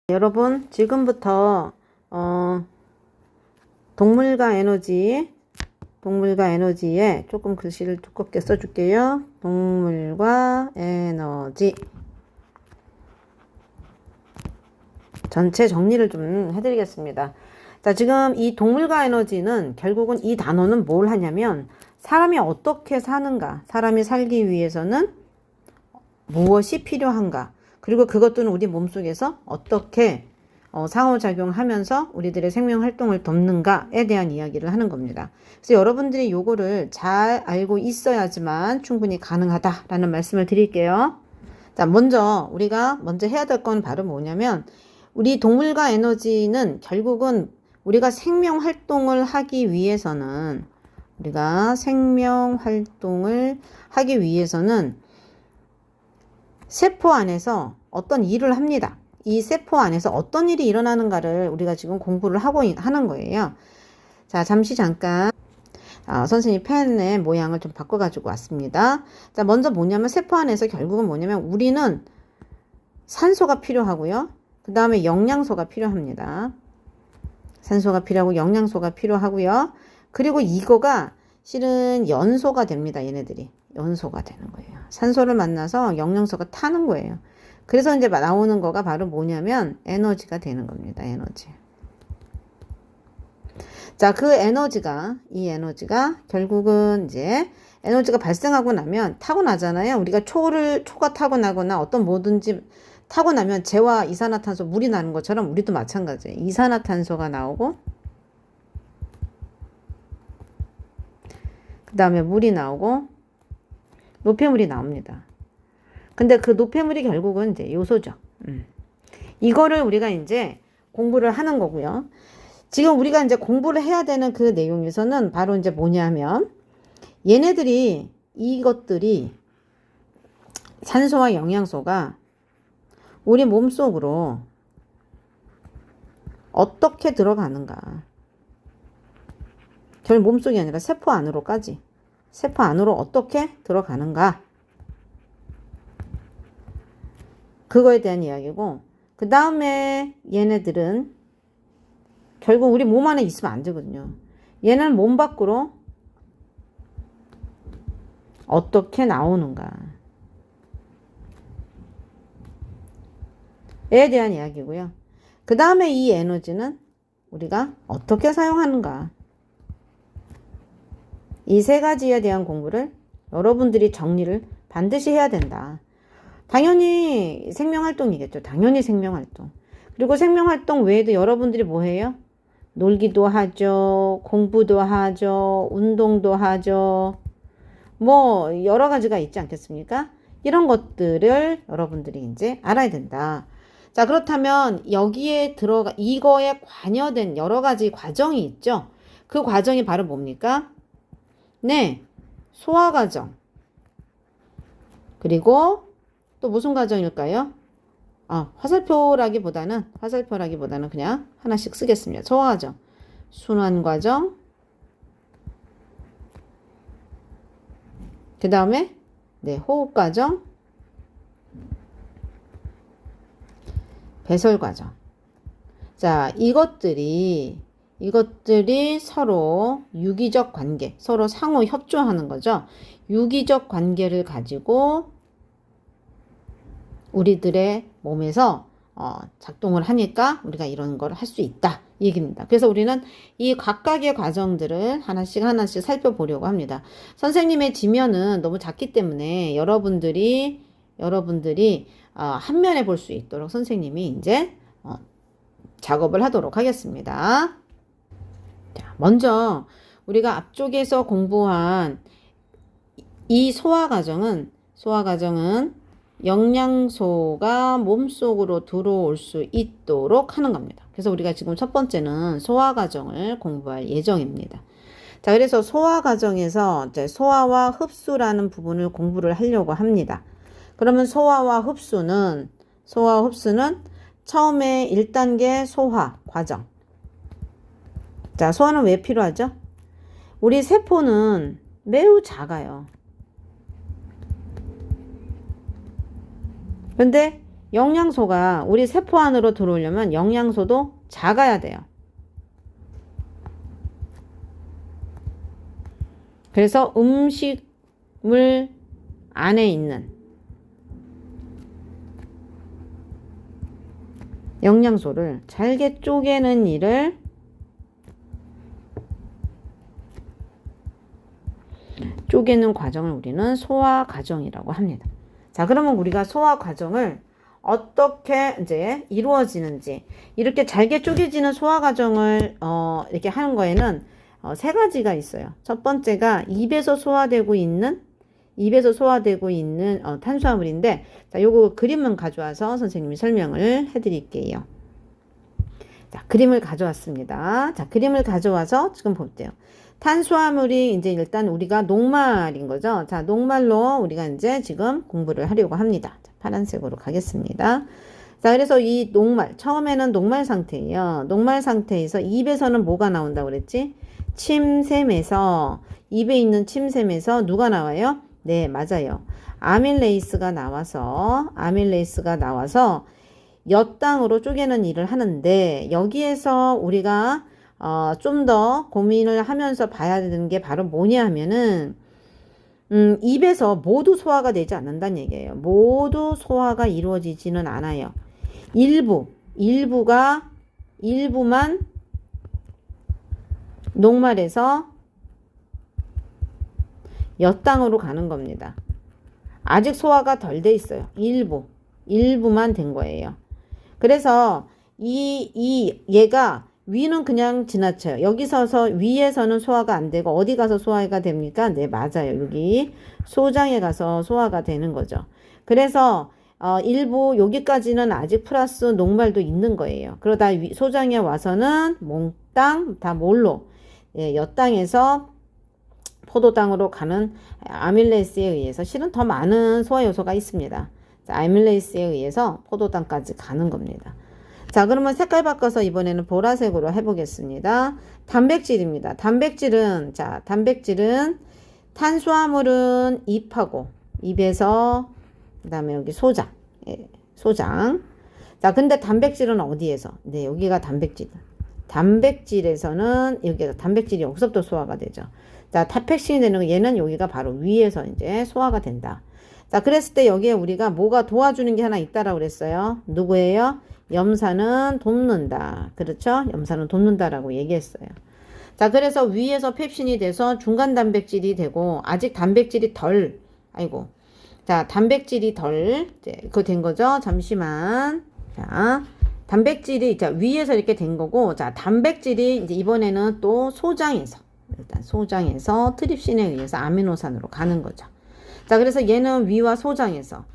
여러분, 지금부터 동물과 에너지에 조금 글씨를 두껍게 써줄게요. 동물과 에너지. 전체 정리를 좀 해드리겠습니다. 자, 지금 이 동물과 에너지는 결국은 이 단어는 뭘 하냐면 사람이 어떻게 사는가, 사람이 살기 위해서는 무엇이 필요한가, 그리고 그것들은 우리 몸속에서 어떻게 상호작용하면서 우리들의 생명활동을 돕는가에 대한 이야기를 하는 겁니다. 그래서 여러분들이 요거를 잘 알고 있어야지만 충분히 가능하다라는 말씀을 드릴게요. 자, 우리가 먼저 해야 될 건 바로 뭐냐면, 우리 동물과 에너지는 결국은 우리가 생명활동을 하기 위해서는 세포 안에서 어떤 일을 합니다. 이 세포 안에서 어떤 일이 일어나는가를 우리가 지금 공부를 하는 거예요. 자, 잠깐 선생님 펜의 모양을 좀 바꿔가지고 왔습니다. 자, 먼저 뭐냐면 세포 안에서 결국은 뭐냐면 우리는 산소가 필요하고요. 그 다음에 영양소가 필요합니다. 산소가 필요하고 영양소가 필요하고요. 그리고 이거가 실은 연소가 됩니다. 얘네들이. 연소가 되는 거예요. 산소를 만나서 영양소가 타는 거예요. 그래서 이제 나오는 거가 바로 뭐냐면 에너지가 되는 겁니다. 에너지. 자, 이 에너지가 결국은 이제 에너지가 발생하고 나면 타고나잖아요. 우리가 초가 타고나거나 어떤 뭐든지 타고나면 재와 이산화탄소, 물이 나는 것처럼 우리도 마찬가지예요. 이산화탄소가 나오고 그 다음에 물이 나오고 노폐물이 나옵니다. 근데 그 노폐물이 결국은 이제 요소죠. 이거를 우리가 이제 공부를 하는 거고요. 지금 우리가 이제 공부를 해야 되는 그 내용에서는 바로 이제 뭐냐면 이것들이 산소와 영양소가 우리 몸속으로 어떻게 들어가는가. 결국 몸속이 아니라 세포 안으로까지. 세포 안으로 어떻게 들어가는가. 그거에 대한 이야기고, 그 다음에 얘네들은 결국 우리 몸 안에 있으면 안 되거든요. 얘는 몸 밖으로 어떻게 나오는가. 에 대한 이야기고요. 그 다음에 이 에너지는 우리가 어떻게 사용하는가. 이 세 가지에 대한 공부를 여러분들이 정리를 반드시 해야 된다. 당연히 생명활동이겠죠. 당연히 생명활동. 그리고 생명활동 외에도 여러분들이 뭐 해요? 놀기도 하죠. 공부도 하죠. 운동도 하죠. 뭐 여러 가지가 있지 않겠습니까? 이런 것들을 여러분들이 이제 알아야 된다. 자, 그렇다면 이거에 관여된 여러 가지 과정이 있죠. 그 과정이 바로 뭡니까? 네, 소화 과정. 그리고 또 무슨 과정일까요? 화살표라기보다는 그냥 하나씩 쓰겠습니다. 소화 과정, 순환 과정, 그 다음에 호흡 과정, 배설 과정. 자, 이것들이 서로 유기적 관계, 서로 상호 협조하는 거죠. 유기적 관계를 가지고 우리들의 몸에서 작동을 하니까 우리가 이런 걸 할 수 있다 이 얘기입니다. 그래서 우리는 이 각각의 과정들을 하나씩 살펴보려고 합니다. 선생님의 지면은 너무 작기 때문에 여러분들이 한 면에 볼 수 있도록 선생님이 이제 작업을 하도록 하겠습니다. 자, 먼저 우리가 앞쪽에서 공부한 이 소화 과정은 영양소가 몸속으로 들어올 수 있도록 하는 겁니다. 그래서 우리가 지금 첫 번째는 소화 과정을 공부할 예정입니다. 자, 그래서 소화 과정에서 이제 소화와 흡수라는 부분을 공부를 하려고 합니다. 그러면 소화와 흡수는 처음에 1단계 소화 과정. 자, 소화는 왜 필요하죠? 우리 세포는 매우 작아요. 그런데 영양소가 우리 세포 안으로 들어오려면 영양소도 작아야 돼요. 그래서 음식물 안에 있는 영양소를 잘게 쪼개는 일을 쪼개는 과정을 우리는 소화 과정이라고 합니다. 자, 그러면 우리가 소화 과정을 어떻게 이제 이루어지는지, 이렇게 잘게 쪼개지는 소화 과정을 이렇게 하는 거에는 세 가지가 있어요. 첫 번째가 입에서 소화되고 있는 탄수화물인데, 자, 요거 그림을 가져와서 선생님이 설명을 해드릴게요. 자, 그림을 가져왔습니다. 자, 그림을 가져와서 지금 볼게요. 탄수화물이 이제 일단 우리가 녹말인 거죠. 자, 녹말로 우리가 이제 지금 공부를 하려고 합니다. 자, 파란색으로 가겠습니다. 자, 그래서 이 녹말, 처음에는 녹말 상태예요. 녹말 상태에서 입에서는 뭐가 나온다고 그랬지? 침샘에서, 입에 있는 침샘에서 누가 나와요? 네, 맞아요. 아밀레이스가 나와서 엿당으로 쪼개는 일을 하는데, 여기에서 우리가 좀 더 고민을 하면서 봐야 되는 게 바로 뭐냐 하면은, 입에서 모두 소화가 되지 않는다는 얘기예요. 모두 소화가 이루어지지는 않아요. 일부만 녹말에서 엿당으로 가는 겁니다. 아직 소화가 덜 돼 있어요. 일부만 된 거예요. 그래서 얘가 위는 그냥 지나쳐요. 여기 서서 위에서는 소화가 안 되고 어디 가서 소화가 됩니까? 네, 맞아요. 여기 소장에 가서 소화가 되는 거죠. 그래서 일부 여기까지는 아직 플러스 녹말도 있는 거예요. 그러다 소장에 와서는 몽땅 다 뭘로? 예, 엿당에서 포도당으로 가는 아밀레이스에 의해서 실은 더 많은 소화 요소가 있습니다. 자, 아밀레이스에 의해서 포도당까지 가는 겁니다. 자, 그러면 색깔 바꿔서 이번에는 보라색으로 해보겠습니다. 단백질입니다. 단백질은 탄수화물은 입에서 그 다음에 여기 소장. 자, 근데 단백질은 어디에서? 네, 여기가 단백질에서는 여기가 단백질이 여기서부터 소화가 되죠. 자, 탑팩신이 되는 거 얘는 여기가 바로 위에서 이제 소화가 된다. 자, 그랬을 때 여기에 우리가 뭐가 도와주는 게 하나 있다라고 그랬어요. 누구예요? 염산은 돕는다. 그렇죠? 염산은 돕는다라고 얘기했어요. 자, 그래서 위에서 펩신이 돼서 중간 단백질이 되고 아직 단백질이 덜 그거 된 거죠? 잠시만. 자, 단백질이 위에서 이렇게 된 거고, 자, 단백질이 이제 이번에는 또 소장에서 트립신에 의해서 아미노산으로 가는 거죠. 자, 그래서 얘는 위와 소장에서,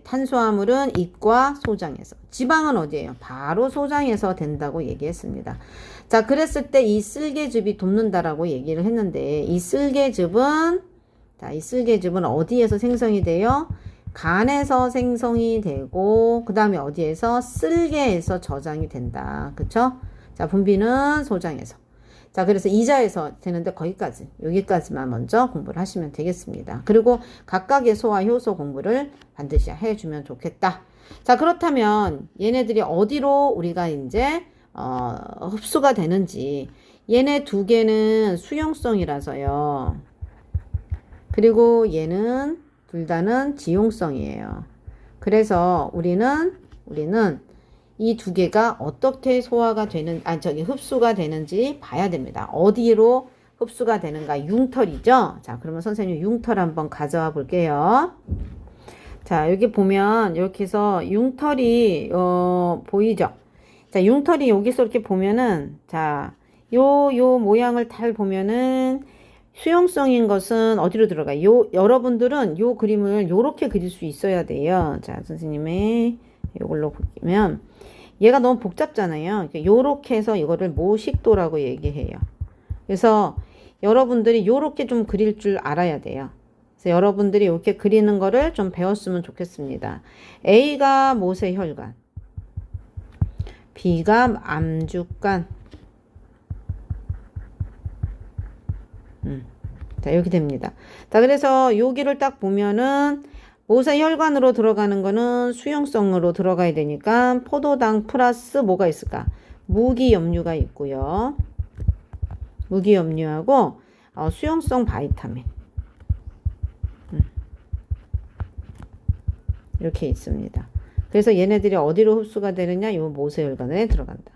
탄수화물은 입과 소장에서, 지방은 어디예요? 바로 소장에서 된다고 얘기했습니다. 자, 그랬을 때 이 쓸개즙이 돕는다라고 얘기를 했는데, 이 쓸개즙은 어디에서 생성이 돼요? 간에서 생성이 되고, 그 다음에 어디에서? 쓸개에서 저장이 된다. 그쵸? 자, 분비는 소장에서. 자, 그래서 이자에서 되는데 여기까지만 먼저 공부를 하시면 되겠습니다. 그리고 각각의 소화 효소 공부를 반드시 해주면 좋겠다. 자, 그렇다면 얘네들이 어디로 우리가 이제 흡수가 되는지, 얘네 두 개는 수용성이라서요. 그리고 얘는 둘 다는 지용성이에요. 그래서 우리는 이 두 개가 어떻게 흡수가 되는지 봐야 됩니다. 어디로 흡수가 되는가? 융털이죠? 자, 그러면 선생님 융털 한번 가져와 볼게요. 자, 여기 보면 이렇게 해서 융털이 보이죠? 자, 융털이 여기서 이렇게 보면은, 자, 요 모양을 잘 보면은 수용성인 것은 어디로 들어가요? 여러분들은 요 그림을 요렇게 그릴 수 있어야 돼요. 자, 선생님의 요걸로 보면 얘가 너무 복잡잖아요. 요렇게 해서 이거를 모식도라고 얘기해요. 그래서 여러분들이 요렇게 좀 그릴 줄 알아야 돼요. 그래서 여러분들이 이렇게 그리는 거를 좀 배웠으면 좋겠습니다. A가 모세혈관, B가 암주간. 자, 이렇게 됩니다. 자, 그래서 여기를 딱 보면은 모세혈관으로 들어가는 거는 수용성으로 들어가야 되니까 포도당 플러스 뭐가 있을까? 무기염류가 있고요. 무기염류하고 수용성 바이타민 이렇게 있습니다. 그래서 얘네들이 어디로 흡수가 되느냐? 요 모세혈관에 들어간다.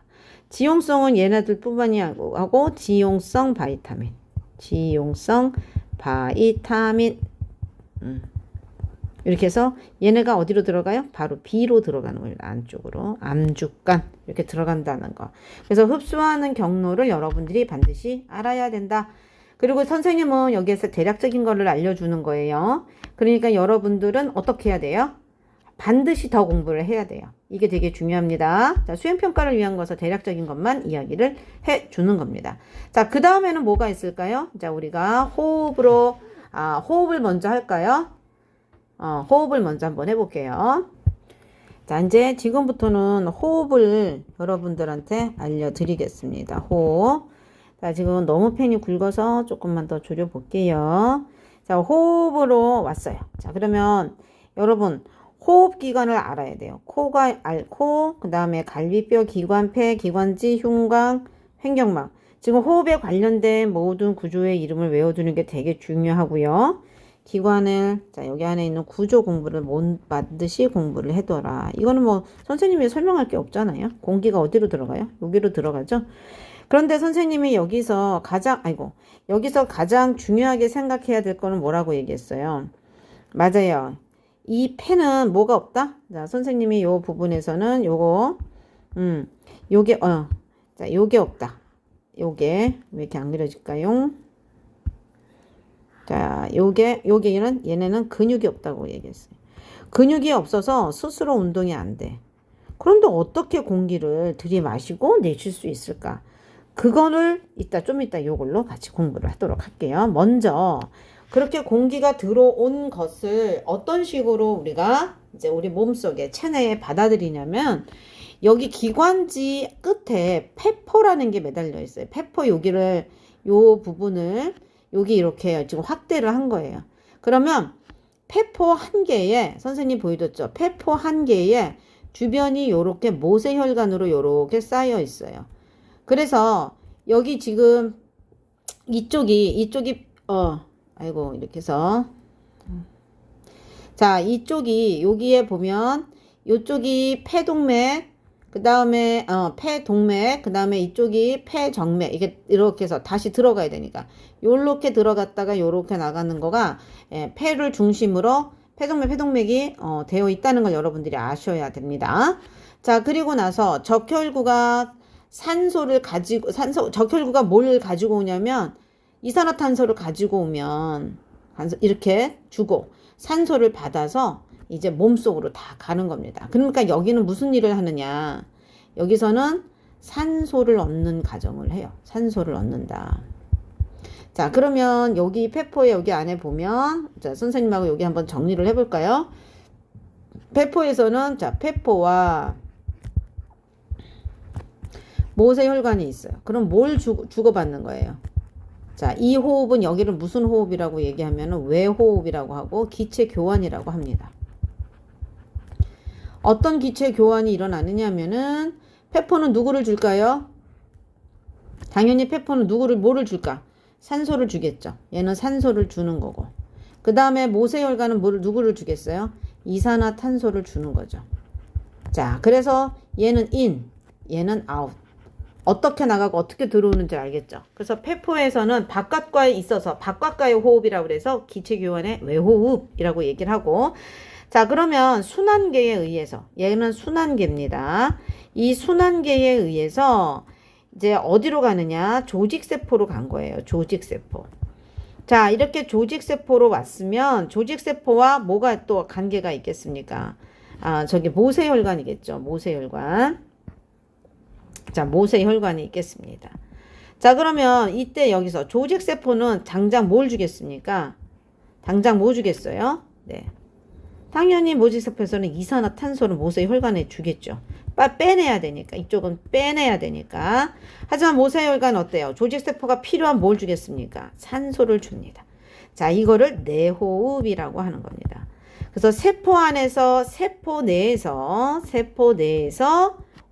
지용성은 얘네들 뿐만이 하고 지용성 바이타민. 이렇게 해서 얘네가 어디로 들어가요? 바로 B로 들어가는 거예요. 안쪽으로. 암주간 이렇게 들어간다는 거. 그래서 흡수하는 경로를 여러분들이 반드시 알아야 된다. 그리고 선생님은 여기에서 대략적인 거를 알려주는 거예요. 그러니까 여러분들은 어떻게 해야 돼요? 반드시 더 공부를 해야 돼요. 이게 되게 중요합니다. 자, 수행평가를 위한 것은 대략적인 것만 이야기를 해주는 겁니다. 자, 그 다음에는 뭐가 있을까요? 자, 우리가 호흡을 먼저 할까요? 호흡을 먼저 한번 해볼게요. 자, 이제 지금부터는 호흡을 여러분들한테 알려드리겠습니다. 호흡. 자, 지금 너무 펜이 굵어서 조금만 더 줄여볼게요. 자, 호흡으로 왔어요. 자, 그러면 여러분, 호흡 기관을 알아야 돼요. 코가 코, 그 다음에 갈비뼈, 기관, 폐, 기관지, 흉곽, 횡격막. 지금 호흡에 관련된 모든 구조의 이름을 외워두는 게 되게 중요하고요. 기관을, 자, 여기 안에 있는 구조 공부를 반드시 공부를 해둬라. 이거는 뭐 선생님이 설명할 게 없잖아요. 공기가 어디로 들어가요? 여기로 들어가죠. 그런데 선생님이 여기서 가장 중요하게 생각해야 될 거는 뭐라고 얘기했어요? 맞아요. 이 펜은 뭐가 없다? 자, 선생님이 요 부분에서는 요게 없다. 요게 왜 이렇게 안 그려질까요? 자, 얘네는 근육이 없다고 얘기했어요. 근육이 없어서 스스로 운동이 안 돼. 그런데 어떻게 공기를 들이마시고 내쉴 수 있을까? 그거를 좀 이따 요걸로 같이 공부를 하도록 할게요. 먼저 그렇게 공기가 들어온 것을 어떤 식으로 우리가 이제 우리 몸속에 체내에 받아들이냐면 여기 기관지 끝에 페포라는 게 매달려 있어요. 페포 요 부분을 여기 이렇게 지금 확대를 한 거예요. 그러면 페포 한 개에 선생님 보여줬죠? 페포 한 개에 주변이 요렇게 모세혈관으로 요렇게 쌓여 있어요. 그래서 여기 지금 이쪽이 이렇게 해서 자, 이쪽이 여기에 보면 이쪽이 폐동맥, 그 다음에 폐동맥, 그 다음에 이쪽이 폐정맥. 이렇게 해서 다시 들어가야 되니까 요렇게 들어갔다가 요렇게 나가는 거가 폐를 중심으로 폐동맥이 되어 있다는 걸 여러분들이 아셔야 됩니다. 자, 그리고 나서 적혈구가 적혈구가 뭘 가지고 오냐면 이산화탄소를 가지고 오면 이렇게 주고 산소를 받아서 이제 몸속으로 다 가는 겁니다. 그러니까 여기는 무슨 일을 하느냐? 여기서는 산소를 얻는 과정을 해요. 산소를 얻는다. 자, 그러면 여기 페포에 여기 안에 보면 자, 선생님하고 여기 한번 정리를 해볼까요? 페포에서는 자, 페포와 모세혈관이 있어요. 그럼 뭘 주고받는 거예요? 자, 이 호흡은 여기를 무슨 호흡이라고 얘기하면 외호흡이라고 하고 기체 교환이라고 합니다. 어떤 기체 교환이 일어나느냐 하면은 페포는 누구를 줄까요? 당연히 페포는 뭐를 줄까? 산소를 주겠죠. 얘는 산소를 주는 거고. 그 다음에 모세혈관은 누구를 주겠어요? 이산화탄소를 주는 거죠. 자, 그래서 얘는 인, 얘는 아웃. 어떻게 나가고 어떻게 들어오는지 알겠죠? 그래서 페포에서는 바깥과의 호흡이라고 그래서 기체교환의 외호흡이라고 얘기를 하고, 자, 그러면 순환계에 의해서, 얘는 순환계입니다. 이 순환계에 의해서 이제 어디로 가느냐? 조직세포로 간 거예요. 조직세포. 자, 이렇게 조직세포로 왔으면 조직세포와 뭐가 또 관계가 있겠습니까? 저기 모세혈관이겠죠. 모세혈관. 자, 모세혈관이 있겠습니다. 자, 그러면 이때 여기서 조직세포는 당장 뭘 주겠습니까? 당장 뭐 주겠어요? 네. 당연히 모직세포에서는 이산화탄소를 모세혈관에 주겠죠. 빼내야 되니까. 이쪽은 빼내야 되니까. 하지만 모세혈관 어때요? 조직세포가 필요한 뭘 주겠습니까? 산소를 줍니다. 자, 이거를 내호흡이라고 하는 겁니다. 그래서 세포 안에서 세포 내에서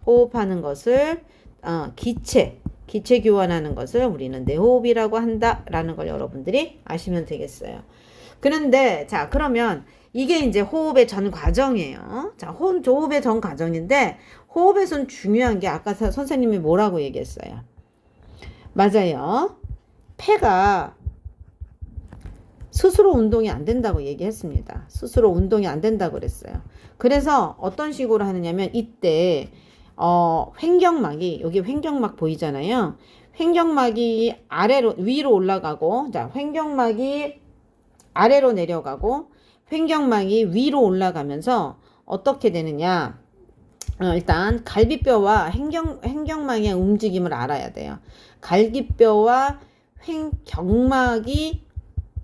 호흡하는 것을 기체 교환하는 것을 우리는 내호흡이라고 한다라는 걸 여러분들이 아시면 되겠어요. 그런데 자, 그러면 이게 이제 호흡의 전 과정이에요. 자, 호흡의 전 과정인데 호흡에선 중요한 게 아까 선생님이 뭐라고 얘기했어요? 맞아요. 폐가 스스로 운동이 안 된다고 얘기했습니다. 스스로 운동이 안 된다고 그랬어요. 그래서 어떤 식으로 하느냐면 이때 횡격막이, 여기 횡격막 보이잖아요. 횡격막이 위로 올라가고, 자, 횡격막이 아래로 내려가고, 횡격막이 위로 올라가면서 어떻게 되느냐. 일단 갈비뼈와 횡격막의 움직임을 알아야 돼요. 갈비뼈와 횡격막이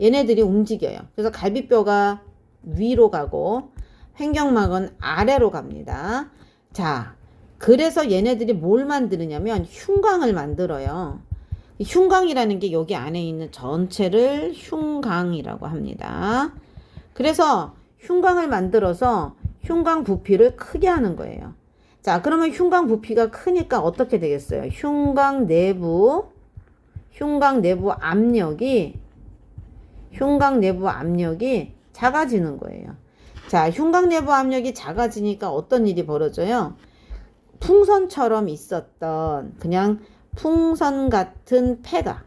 얘네들이 움직여요. 그래서 갈비뼈가 위로 가고 횡격막은 아래로 갑니다. 자, 그래서 얘네들이 뭘 만드느냐면 흉곽을 만들어요. 흉곽이라는 게 여기 안에 있는 전체를 흉곽이라고 합니다. 그래서 흉곽을 만들어서 흉곽 부피를 크게 하는 거예요. 자, 그러면 흉곽 부피가 크니까 어떻게 되겠어요? 흉곽 내부 압력이 작아지는 거예요. 자, 흉곽 내부 압력이 작아지니까 어떤 일이 벌어져요? 풍선처럼 있었던 그냥 풍선 같은 폐가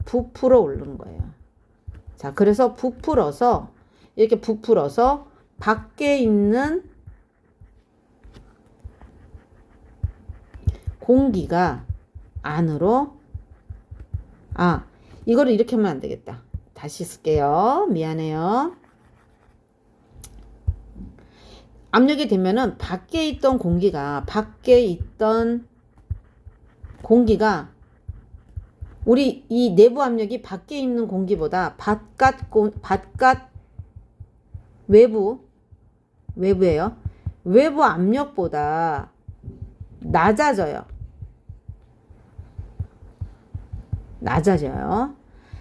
부풀어 오른 거예요. 자, 그래서 이렇게 부풀어서 밖에 있는 공기가 안으로, 이거를 이렇게 하면 안 되겠다. 다시 쓸게요. 미안해요. 압력이 되면은 밖에 있던 공기가 우리 이 내부 압력이 밖에 있는 공기보다 외부예요. 외부 압력보다 낮아져요.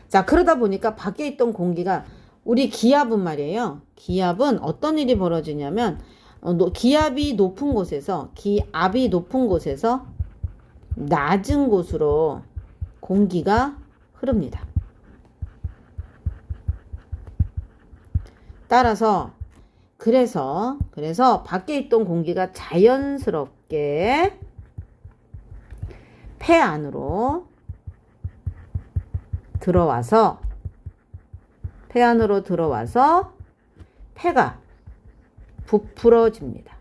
자, 그러다 보니까 밖에 있던 공기가 우리 기압은 말이에요. 기압은 어떤 일이 벌어지냐면 기압이 높은 곳에서 낮은 곳으로 공기가 흐릅니다. 따라서 그래서 밖에 있던 공기가 자연스럽게 폐 안으로 들어와서 폐가 부풀어집니다.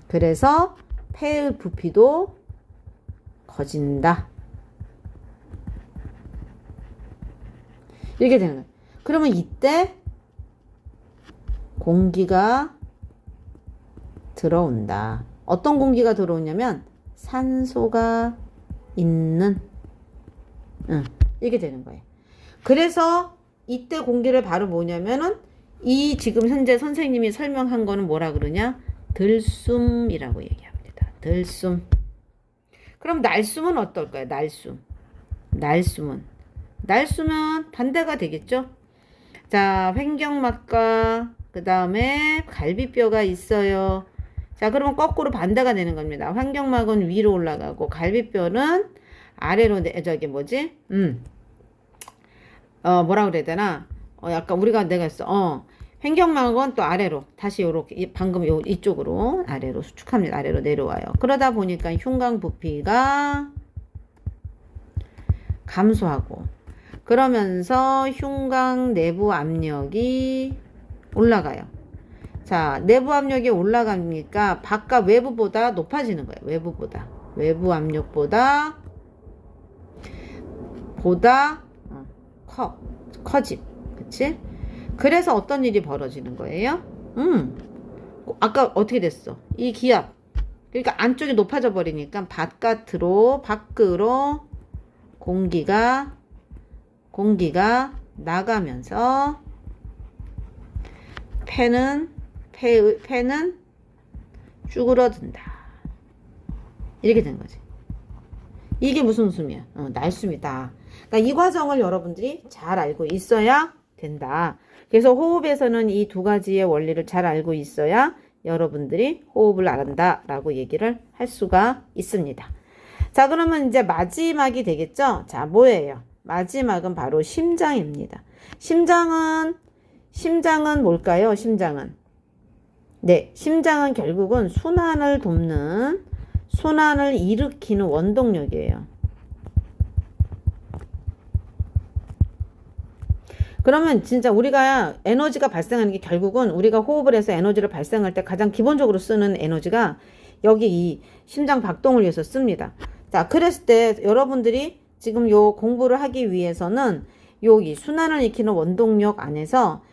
그래서 폐의 부피도 커진다. 이렇게 되는 거예요. 그러면 이때 공기가 들어온다. 어떤 공기가 들어오냐면 산소가 있는 이렇게 되는 거예요. 그래서 이때 공기를 바로 뭐냐면은 이 지금 현재 선생님이 설명한 거는 뭐라 그러냐? 들숨이라고 얘기합니다. 들숨. 그럼 날숨은 어떨까요? 날숨은 반대가 되겠죠? 자, 횡격막과 그 다음에 갈비뼈가 있어요. 자, 그러면 거꾸로 반대가 되는 겁니다. 횡격막은 위로 올라가고 갈비뼈는 아래로 뭐라 그래야 되나? 약간 내가 했어. 횡격막은 또 아래로 다시 요렇게 방금 이쪽으로 아래로 수축합니다. 아래로 내려와요. 그러다 보니까 흉곽 부피가 감소하고 그러면서 흉곽 내부 압력이 올라가요. 자, 내부 압력이 올라가니까 외부보다 높아지는 거예요. 외부 압력보다 커짐. 그치? 그래서 어떤 일이 벌어지는 거예요? 아까 어떻게 됐어? 이 기압. 그러니까 안쪽이 높아져 버리니까 밖으로 공기가 나가면서 폐는 쭈그러든다. 이렇게 된 거지. 이게 무슨 웃음이야? 날숨이다. 그러니까 이 과정을 여러분들이 잘 알고 있어야 된다. 그래서 호흡에서는 이 두 가지의 원리를 잘 알고 있어야 여러분들이 호흡을 안다라고 얘기를 할 수가 있습니다. 자, 그러면 이제 마지막이 되겠죠? 자, 뭐예요? 마지막은 바로 심장입니다. 심장은 뭘까요? 심장은. 네, 심장은 결국은 순환을 돕는, 순환을 일으키는 원동력이에요. 그러면 진짜 우리가 에너지가 발생하는 게 결국은 우리가 호흡을 해서 에너지를 발생할 때 가장 기본적으로 쓰는 에너지가 여기 이 심장 박동을 위해서 씁니다. 자, 그랬을 때 여러분들이 지금 요 공부를 하기 위해서는 여기 순환을 일으키는 원동력 안에서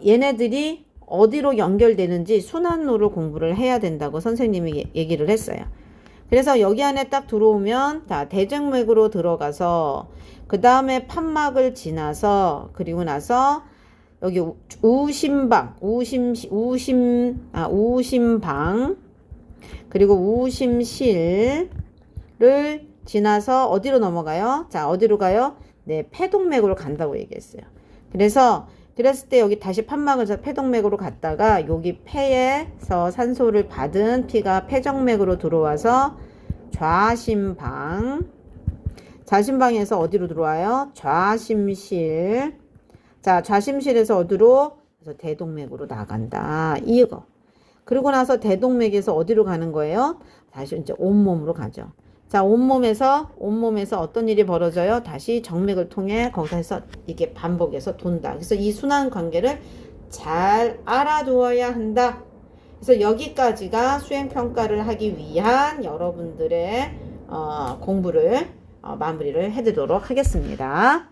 얘네들이 어디로 연결되는지 순환로를 공부를 해야 된다고 선생님이 얘기를 했어요. 그래서 여기 안에 딱 들어오면 다 대정맥으로 들어가서 그 다음에 판막을 지나서 그리고 나서 여기 우심방 그리고 우심실을 지나서 어디로 넘어가요? 자, 어디로 가요? 네, 폐동맥으로 간다고 얘기했어요. 그랬을 때 여기 다시 판막을 폐동맥으로 갔다가 여기 폐에서 산소를 받은 피가 폐정맥으로 들어와서 좌심방에서 어디로 들어와요? 좌심실. 자, 좌심실에서 어디로? 그래서 대동맥으로 나간다. 이거. 그리고 나서 대동맥에서 어디로 가는 거예요? 다시 이제 온몸으로 가죠. 자, 온몸에서 어떤 일이 벌어져요? 다시 정맥을 통해 거기서 이게 반복해서 돈다. 그래서 이 순환 관계를 잘 알아두어야 한다. 그래서 여기까지가 수행평가를 하기 위한 여러분들의 공부를 마무리를 해드리도록 하겠습니다.